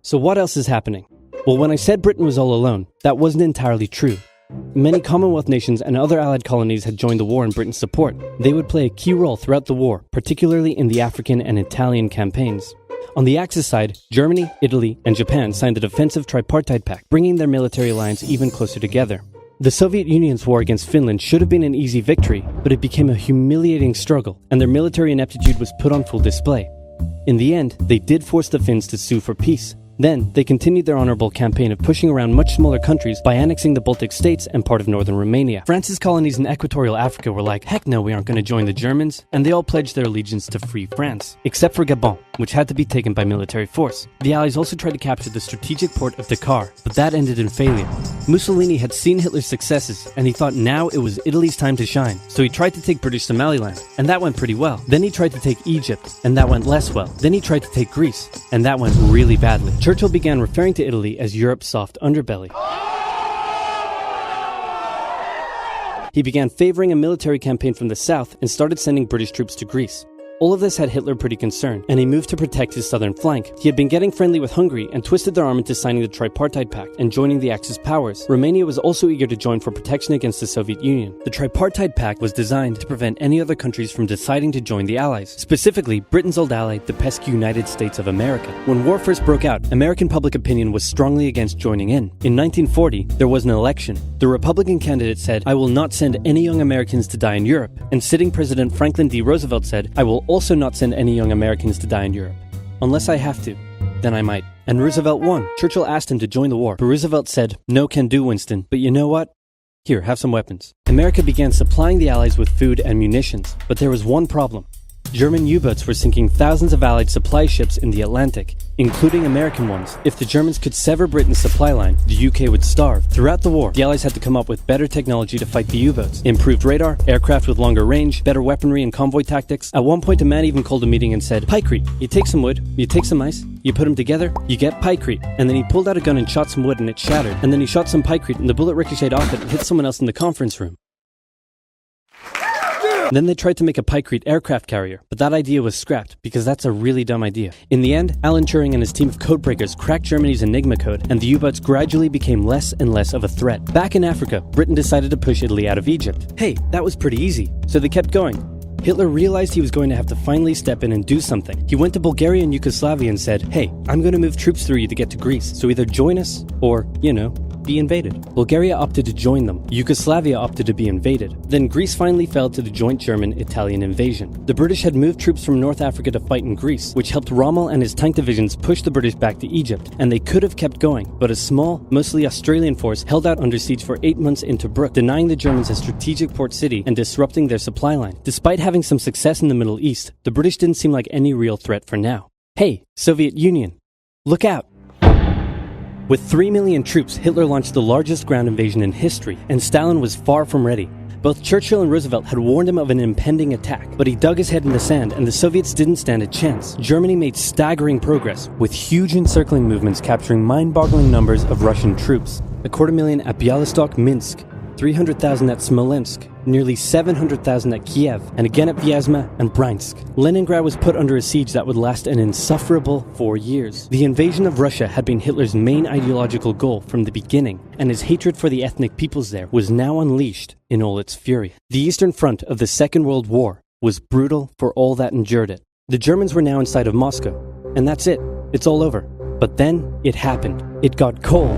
So what else is happening? Well, when I said Britain was all alone, that wasn't entirely true. Many Commonwealth nations and other Allied colonies had joined the war in Britain's support. They would play a key role throughout the war, particularly in the African and Italian campaigns. On the Axis side, Germany, Italy, and Japan signed the defensive tripartite pact, bringing their military alliance even closer together. The Soviet Union's war against Finland should have been an easy victory, but it became a humiliating struggle, and their military ineptitude was put on full display. In the end, they did force the Finns to sue for peace. Then, they continued their honorable campaign of pushing around much smaller countries by annexing the Baltic states and part of northern Romania. France's colonies in equatorial Africa were like, heck no, we aren't going to join the Germans, and they all pledged their allegiance to free France, except for Gabon, which had to be taken by military force. The Allies also tried to capture the strategic port of Dakar, but that ended in failure. Mussolini had seen Hitler's successes, and he thought now it was Italy's time to shine, so he tried to take British Somaliland, and that went pretty well. Then he tried to take Egypt, and that went less well. Then he tried to take Greece, and that went really badly. Churchill began referring to Italy as Europe's soft underbelly. He began favoring a military campaign from the south and started sending British troops to Greece. All of this had Hitler pretty concerned, and he moved to protect his southern flank. He had been getting friendly with Hungary and twisted their arm into signing the Tripartite Pact and joining the Axis powers. Romania was also eager to join for protection against the Soviet Union. The Tripartite Pact was designed to prevent any other countries from deciding to join the Allies, specifically Britain's old ally, the pesky United States of America. When war first broke out, American public opinion was strongly against joining in. In 1940, there was an election. The Republican candidate said, "I will not send any young Americans to die in Europe," and sitting President Franklin D. Roosevelt said, "I will also not send any young Americans to die in Europe. Unless I have to, then I might." And Roosevelt won. Churchill asked him to join the war, but Roosevelt said, "No can do, Winston, but you know what? Here, have some weapons." America began supplying the Allies with food and munitions, but there was one problem. German U-boats were sinking thousands of Allied supply ships in the Atlantic, including American ones. If the Germans could sever Britain's supply line, the UK would starve. Throughout the war, the Allies had to come up with better technology to fight the U-boats. Improved radar, aircraft with longer range, better weaponry and convoy tactics. At one point, a man even called a meeting and said, "Pykrete, you take some wood, you take some ice, you put them together, you get pykrete." And then he pulled out a gun and shot some wood and it shattered. And then he shot some pykrete and the bullet ricocheted off it and hit someone else in the conference room. Then they tried to make a pykrete aircraft carrier, but that idea was scrapped because that's a really dumb idea. In the end, Alan Turing and his team of codebreakers cracked Germany's Enigma code, and the U-boats gradually became less and less of a threat. Back in Africa, Britain decided to push Italy out of Egypt. Hey, that was pretty easy, so they kept going. Hitler realized he was going to have to finally step in and do something. He went to Bulgaria and Yugoslavia and said, "Hey, I'm going to move troops through you to get to Greece, so either join us or, be invaded." Bulgaria opted to join them. Yugoslavia opted to be invaded. Then Greece finally fell to the joint German-Italian invasion. The British had moved troops from North Africa to fight in Greece, which helped Rommel and his tank divisions push the British back to Egypt, and they could have kept going, but a small, mostly Australian force held out under siege for 8 months in Tobruk, denying the Germans a strategic port city and disrupting their supply line. Despite having some success in the Middle East, the British didn't seem like any real threat for now. Hey, Soviet Union, look out! With 3 million troops, Hitler launched the largest ground invasion in history, and Stalin was far from ready. Both Churchill and Roosevelt had warned him of an impending attack, but he dug his head in the sand and the Soviets didn't stand a chance. Germany made staggering progress, with huge encircling movements capturing mind-boggling numbers of Russian troops. 250,000 at Bialystok, Minsk, 300,000 at Smolensk, nearly 700,000 at Kiev, and again at Vyazma and Bryansk. Leningrad was put under a siege that would last an insufferable 4 years. The invasion of Russia had been Hitler's main ideological goal from the beginning, and his hatred for the ethnic peoples there was now unleashed in all its fury. The Eastern Front of the Second World War was brutal for all that endured it. The Germans were now inside of Moscow, and that's it. It's all over. But then it happened. It got cold.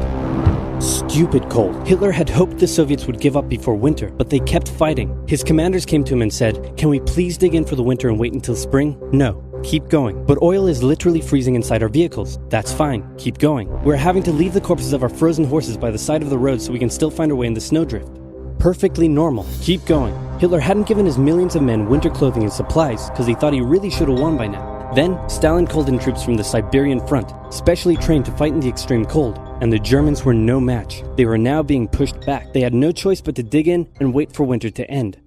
Stupid cold. Hitler had hoped the Soviets would give up before winter, but they kept fighting. His commanders came to him and said, "Can we please dig in for the winter and wait until spring?" "No, keep going." "But oil is literally freezing inside our vehicles." "That's fine, keep going." "We're having to leave the corpses of our frozen horses by the side of the road so we can still find our way in the snowdrift." "Perfectly normal, keep going." Hitler hadn't given his millions of men winter clothing and supplies because he thought he really should have won by now. Then, Stalin called in troops from the Siberian front, specially trained to fight in the extreme cold, and the Germans were no match. They were now being pushed back. They had no choice but to dig in and wait for winter to end.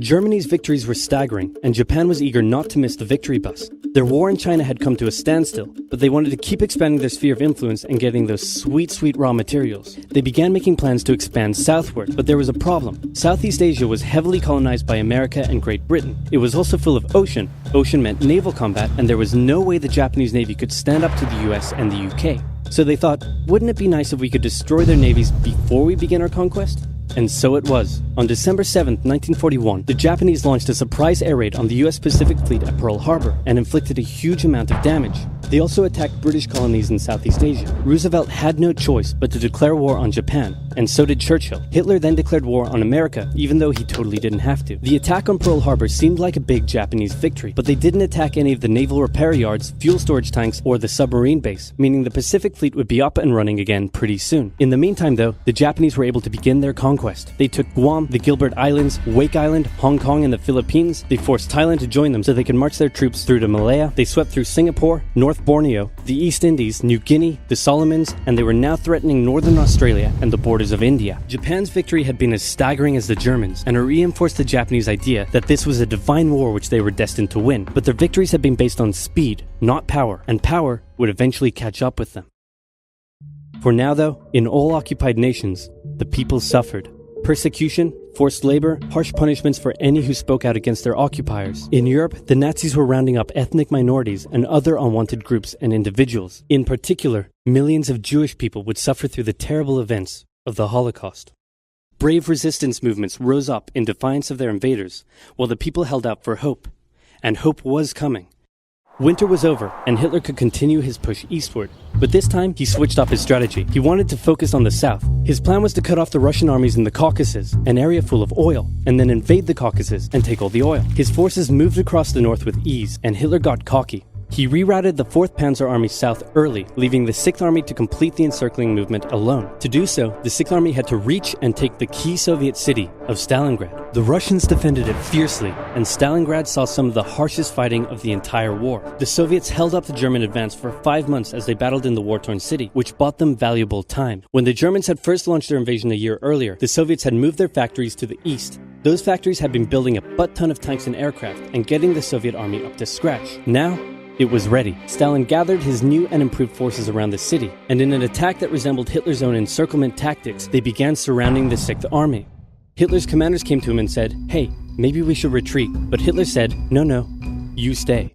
Germany's victories were staggering, and Japan was eager not to miss the victory bus. Their war in China had come to a standstill, but they wanted to keep expanding their sphere of influence and getting those sweet raw materials. They began making plans to expand southward, but there was a problem. Southeast Asia was heavily colonized by America and Great Britain. It was also full of ocean. Ocean meant naval combat, and there was no way the Japanese Navy could stand up to the US and the UK. So they thought, wouldn't it be nice if we could destroy their navies before we begin our conquest? And so it was. On December 7, 1941, the Japanese launched a surprise air raid on the US Pacific Fleet at Pearl Harbor and inflicted a huge amount of damage. They also attacked British colonies in Southeast Asia. Roosevelt had no choice but to declare war on Japan, and so did Churchill. Hitler then declared war on America, even though he totally didn't have to. The attack on Pearl Harbor seemed like a big Japanese victory, but they didn't attack any of the naval repair yards, fuel storage tanks, or the submarine base, meaning the Pacific Fleet would be up and running again pretty soon. In the meantime, though, the Japanese were able to begin their conquest. They took Guam, the Gilbert Islands, Wake Island, Hong Kong, and the Philippines. They forced Thailand to join them so they could march their troops through to Malaya. They swept through Singapore, North Borneo, the East Indies, New Guinea, the Solomons, and they were now threatening northern Australia and the borders of India. Japan's victory had been as staggering as the Germans, and it reinforced the Japanese idea that this was a divine war which they were destined to win. But their victories had been based on speed, not power, and power would eventually catch up with them. For now, though, in all occupied nations, the people suffered. Persecution, forced labor, harsh punishments for any who spoke out against their occupiers. In Europe, the Nazis were rounding up ethnic minorities and other unwanted groups and individuals. In particular, millions of Jewish people would suffer through the terrible events of the Holocaust. Brave resistance movements rose up in defiance of their invaders, while the people held out for hope. And hope was coming. Winter was over, and Hitler could continue his push eastward. But this time, he switched up his strategy. He wanted to focus on the south. His plan was to cut off the Russian armies in the Caucasus, an area full of oil, and then invade the Caucasus and take all the oil. His forces moved across the north with ease, and Hitler got cocky. He rerouted the 4th Panzer Army south early, leaving the 6th Army to complete the encircling movement alone. To do so, the 6th Army had to reach and take the key Soviet city of Stalingrad. The Russians defended it fiercely, and Stalingrad saw some of the harshest fighting of the entire war. The Soviets held up the German advance for 5 months as they battled in the war-torn city, which bought them valuable time. When the Germans had first launched their invasion a year earlier, the Soviets had moved their factories to the east. Those factories had been building a butt-ton of tanks and aircraft and getting the Soviet army up to scratch. Now, it was ready. Stalin gathered his new and improved forces around the city, and in an attack that resembled Hitler's own encirclement tactics, they began surrounding the 6th Army. Hitler's commanders came to him and said, "Hey, maybe we should retreat." But Hitler said, No, you stay.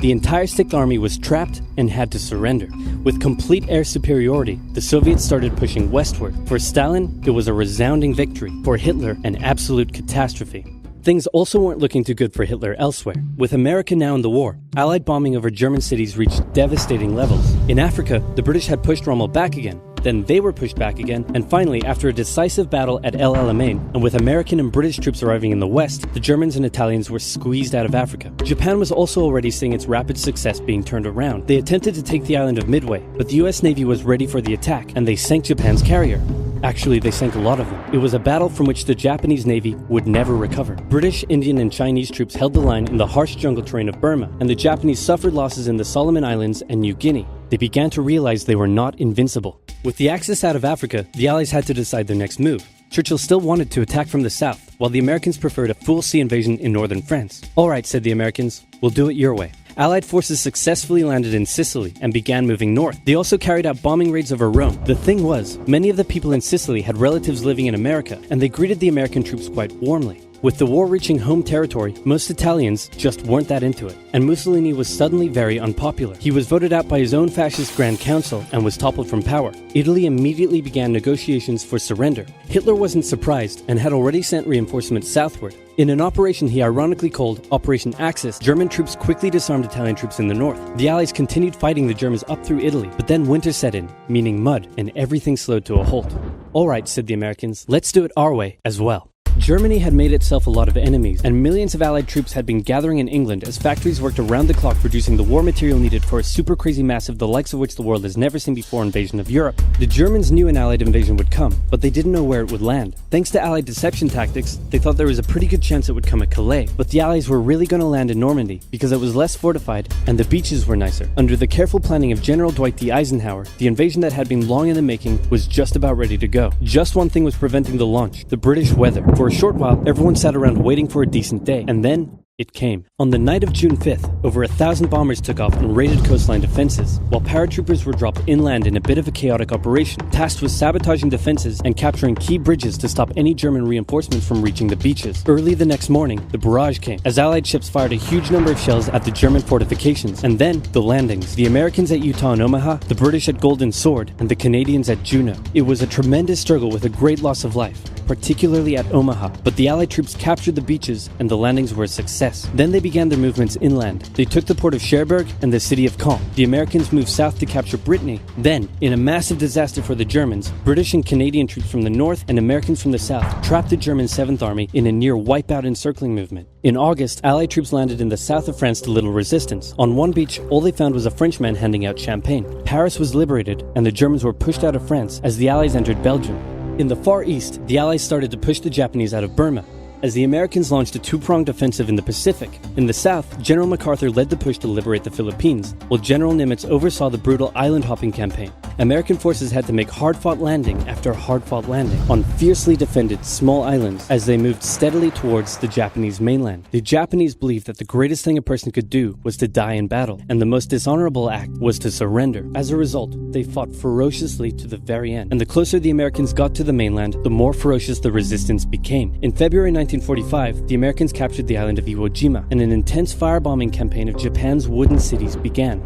The entire 6th Army was trapped and had to surrender. With complete air superiority, the Soviets started pushing westward. For Stalin, it was a resounding victory. For Hitler, an absolute catastrophe. Things also weren't looking too good for Hitler elsewhere. With America now in the war, Allied bombing over German cities reached devastating levels. In Africa, the British had pushed Rommel back again. Then they were pushed back again, and finally, after a decisive battle at El Alamein, and with American and British troops arriving in the west, the Germans and Italians were squeezed out of Africa. Japan was also already seeing its rapid success being turned around. They attempted to take the island of Midway, but the US Navy was ready for the attack, and they sank Japan's carrier. Actually, they sank a lot of them. It was a battle from which the Japanese Navy would never recover. British, Indian, and Chinese troops held the line in the harsh jungle terrain of Burma, and the Japanese suffered losses in the Solomon Islands and New Guinea. They began to realize they were not invincible. With the Axis out of Africa, the Allies had to decide their next move. Churchill still wanted to attack from the south, while the Americans preferred a full sea invasion in northern France. "All right," said the Americans, "we'll do it your way." Allied forces successfully landed in Sicily and began moving north. They also carried out bombing raids over Rome. The thing was, many of the people in Sicily had relatives living in America, and they greeted the American troops quite warmly. With the war reaching home territory, most Italians just weren't that into it, and Mussolini was suddenly very unpopular. He was voted out by his own fascist Grand Council and was toppled from power. Italy immediately began negotiations for surrender. Hitler wasn't surprised and had already sent reinforcements southward. In an operation he ironically called Operation Axis, German troops quickly disarmed Italian troops in the north. The Allies continued fighting the Germans up through Italy, but then winter set in, meaning mud, and everything slowed to a halt. "All right," said the Americans, "let's do it our way as well." Germany had made itself a lot of enemies, and millions of Allied troops had been gathering in England as factories worked around the clock producing the war material needed for a super crazy massive the likes of which the world has never seen before invasion of Europe. The Germans knew an Allied invasion would come, but they didn't know where it would land. Thanks to Allied deception tactics, they thought there was a pretty good chance it would come at Calais, but the Allies were really going to land in Normandy because it was less fortified and the beaches were nicer. Under the careful planning of General Dwight D. Eisenhower, the invasion that had been long in the making was just about ready to go. Just one thing was preventing the launch: the British weather. For For a short while, everyone sat around waiting for a decent day, and then it came. On the night of June 5th, over 1,000 bombers took off and raided coastline defenses, while paratroopers were dropped inland in a bit of a chaotic operation, tasked with sabotaging defenses and capturing key bridges to stop any German reinforcements from reaching the beaches. Early the next morning, the barrage came, as Allied ships fired a huge number of shells at the German fortifications, and then the landings. The Americans at Utah and Omaha, the British at Golden Sword, and the Canadians at Juneau. It was a tremendous struggle with a great loss of life, particularly at Omaha, but the Allied troops captured the beaches and the landings were a success. Then they began their movements inland. They took the port of Cherbourg and the city of Caen. The Americans moved south to capture Brittany. Then, in a massive disaster for the Germans, British and Canadian troops from the north and Americans from the south trapped the German 7th Army in a near wipeout encircling movement. In August, Allied troops landed in the south of France to little resistance. On one beach, all they found was a Frenchman handing out champagne. Paris was liberated, and the Germans were pushed out of France as the Allies entered Belgium. In the Far East, the Allies started to push the Japanese out of Burma, as the Americans launched a two-pronged offensive in the Pacific. In the south, General MacArthur led the push to liberate the Philippines, while General Nimitz oversaw the brutal island-hopping campaign. American forces had to make hard-fought landing after hard-fought landing on fiercely defended small islands as they moved steadily towards the Japanese mainland. The Japanese believed that the greatest thing a person could do was to die in battle, and the most dishonorable act was to surrender. As a result, they fought ferociously to the very end, and the closer the Americans got to the mainland, the more ferocious the resistance became. In February 1945, the Americans captured the island of Iwo Jima, and an intense firebombing campaign of Japan's wooden cities began.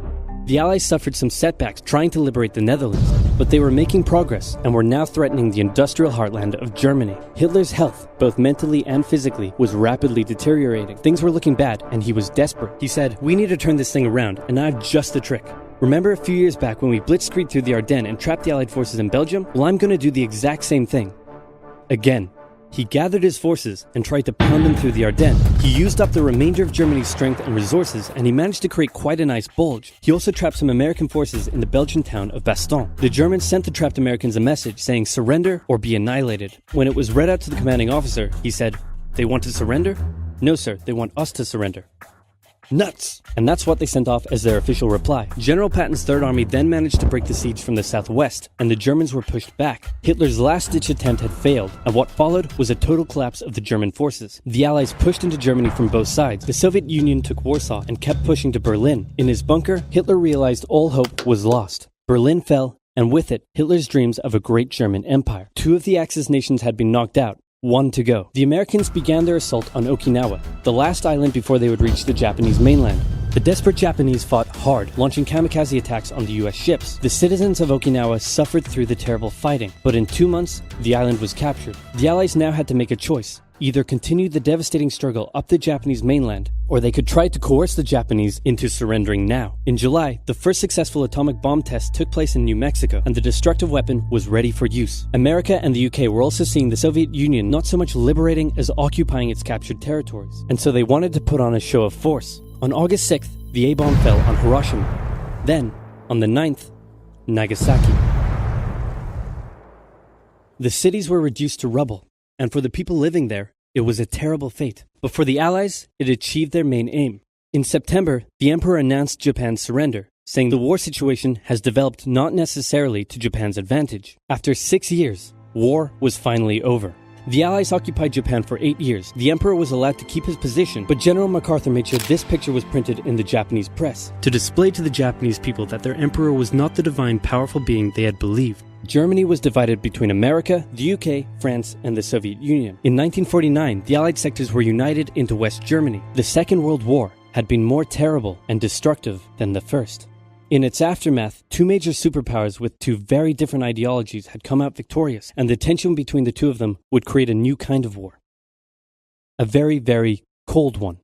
The Allies suffered some setbacks trying to liberate the Netherlands, but they were making progress and were now threatening the industrial heartland of Germany. Hitler's health, both mentally and physically, was rapidly deteriorating. Things were looking bad, and he was desperate. He said, "We need to turn this thing around, and I've just the trick. Remember a few years back when we blitzkrieged through the Ardennes and trapped the Allied forces in Belgium? Well, I'm going to do the exact same thing. Again." He gathered his forces and tried to pound them through the Ardennes. He used up the remainder of Germany's strength and resources, and he managed to create quite a nice bulge. He also trapped some American forces in the Belgian town of Bastogne. The Germans sent the trapped Americans a message saying surrender or be annihilated. When it was read out to the commanding officer, he said, "They want to surrender? No, sir, they want us to surrender." Nuts! And that's what they sent off as their official reply. General Patton's Third Army then managed to break the siege from the southwest, and the Germans were pushed back. Hitler's last-ditch attempt had failed, and what followed was a total collapse of the German forces. The Allies pushed into Germany from both sides. The Soviet Union took Warsaw and kept pushing to Berlin. In his bunker, Hitler realized all hope was lost. Berlin fell, and with it, Hitler's dreams of a great German empire. Two of the Axis nations had been knocked out. One to go. The Americans began their assault on Okinawa, the last island before they would reach the Japanese mainland. The desperate Japanese fought hard, launching kamikaze attacks on the US ships. The citizens of Okinawa suffered through the terrible fighting, but in 2 months, the island was captured. The Allies now had to make a choice. Either continue the devastating struggle up the Japanese mainland, or they could try to coerce the Japanese into surrendering now. In July, the first successful atomic bomb test took place in New Mexico, and the destructive weapon was ready for use. America and the UK were also seeing the Soviet Union not so much liberating as occupying its captured territories, and so they wanted to put on a show of force. On August 6th, the A-bomb fell on Hiroshima. Then, on the 9th, Nagasaki. The cities were reduced to rubble, and for the people living there, it was a terrible fate. But for the Allies, it achieved their main aim. In September, the Emperor announced Japan's surrender, saying the war situation has developed not necessarily to Japan's advantage. After 6 years, war was finally over. The Allies occupied Japan for 8 years. The Emperor was allowed to keep his position, but General MacArthur made sure this picture was printed in the Japanese press, to display to the Japanese people that their Emperor was not the divine, powerful being they had believed. Germany was divided between America, the UK, France, and the Soviet Union. In 1949, the Allied sectors were united into West Germany. The Second World War had been more terrible and destructive than the first. In its aftermath, two major superpowers with two very different ideologies had come out victorious, and the tension between the two of them would create a new kind of war. A very, very cold one.